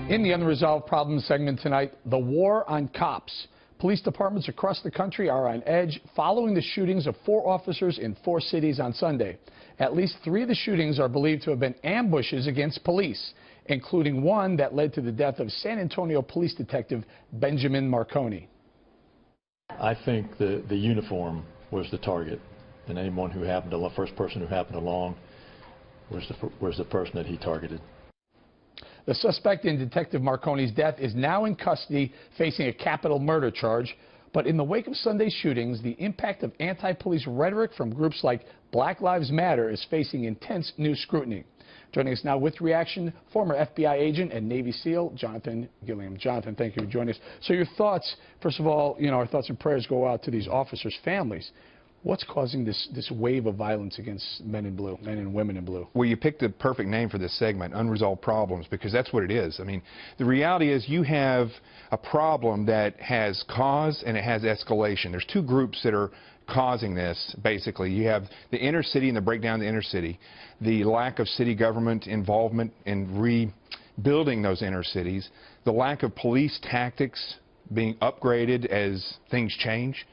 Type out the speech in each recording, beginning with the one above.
In the Unresolved Problems segment tonight, the war on cops. Police departments across the country are on edge following the shootings of 4 officers in 4 cities on Sunday. At least 3 of the shootings are believed to have been ambushes against police, including one that led to the death of San Antonio police detective Benjamin Marconi. I think the uniform was the target, and anyone who happened along, first person who happened along was the person that he targeted. The suspect in Detective Marconi's death is now in custody facing a capital murder charge. But in the wake of Sunday's shootings, the impact of anti-police rhetoric from groups like Black Lives Matter is facing intense new scrutiny. Joining us now with reaction, former FBI agent and Navy SEAL Jonathan Gilliam. Jonathan, thank you for joining us. So your thoughts, first of all, our thoughts and prayers go out to these officers' families. What's causing this wave of violence against men in blue, men and women in blue? Well, you picked the perfect name for this segment, Unresolved Problems, because that's what it is. I mean, the reality is you have a problem that has cause and it has escalation. There's 2 groups that are causing this, basically. You have the inner city and the breakdown of the inner city, the lack of city government involvement in rebuilding those inner cities, the lack of police tactics being upgraded as things change,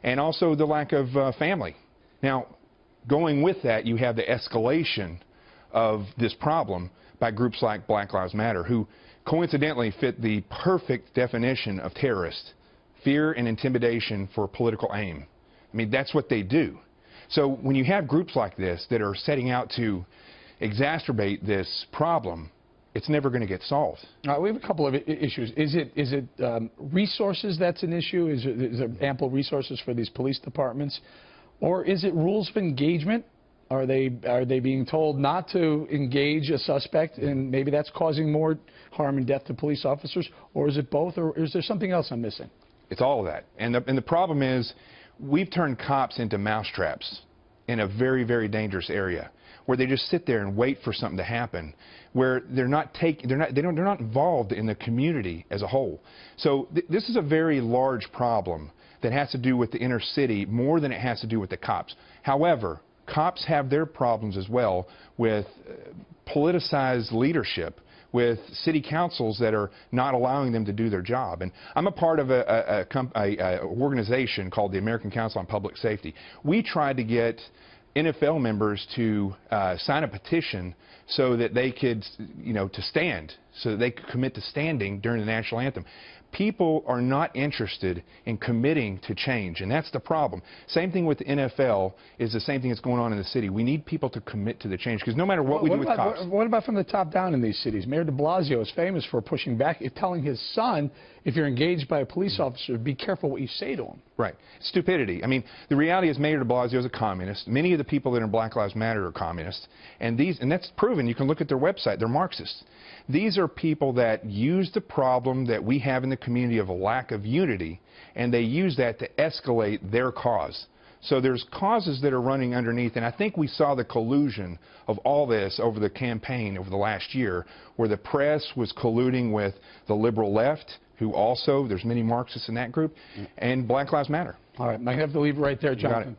and also the lack of family. Now, going with that, you have the escalation of this problem by groups like Black Lives Matter, who coincidentally fit the perfect definition of terrorist: fear and intimidation for political aim. I mean, that's what they do. So when you have groups like this that are setting out to exacerbate this problem, it's never going to get solved. All right, we have a couple of issues. Is it resources that's an issue? Is there ample resources for these police departments? Or is it rules of engagement? Are they being told not to engage a suspect, and maybe that's causing more harm and death to police officers? Or is it both? Or is there something else I'm missing? It's all of that. And the problem is we've turned cops into mousetraps in a very, very dangerous area, where they just sit there and wait for something to happen, where they're not involved in the community as a whole. So this is a very large problem that has to do with the inner city more than it has to do with the cops. However, cops have their problems as well with politicized leadership, with city councils that are not allowing them to do their job. And I'm a part of an organization called the American Council on Public Safety. We tried to get NFL members to sign a petition so that they could, to stand, so that they could commit to standing during the national anthem. People are not interested in committing to change, and that's the problem. Same thing with the NFL is the same thing that's going on in the city. We need people to commit to the change, because no matter what we do with cops. What about from the top down in these cities? Mayor de Blasio is famous for pushing back, telling his son, if you're engaged by a police officer, be careful what you say to him. Right. Stupidity. I mean, the reality is Mayor de Blasio is a communist. Many of the people that are in Black Lives Matter are communists. And that's proven. You can look at their website. They're Marxists. These are people that use the problem that we have in the community of a lack of unity, and they use that to escalate their cause. So there's causes that are running underneath, and I think we saw the collusion of all this over the campaign over the last year, where the press was colluding with the liberal left, who also, there's many Marxists in that group, and Black Lives Matter. All right, I have to leave right there, Jonathan.